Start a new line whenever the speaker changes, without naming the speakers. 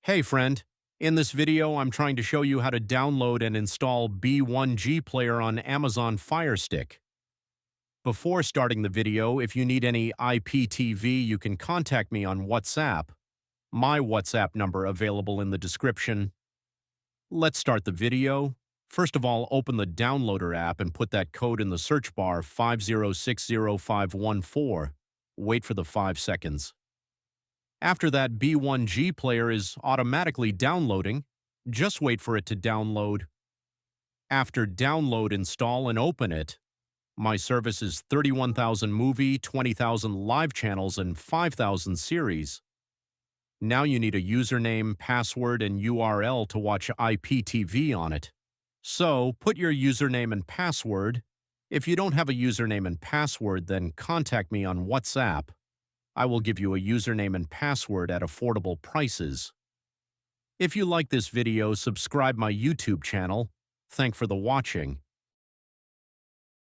Hey friend, in this video I'm trying to show you how to download and install B1G player on Amazon Fire Stick. Before starting the video, if you need any IPTV, you can contact me on WhatsApp. My WhatsApp number available in the description. Let's start the video. First of all, open the downloader app and put that code in the search bar 5060514. Wait for the 5 seconds. After that B1G player is automatically downloading, just wait for it to download. After download, install and open it. My service is 31,000 movie, 20,000 live channels, and 5,000 series. Now you need a username, password, and URL to watch IPTV on it. So, put your username and password. If you don't have a username and password, then contact me on WhatsApp. I will give you a username and password at affordable prices. If you like this video, subscribe my YouTube channel. Thanks for the watching.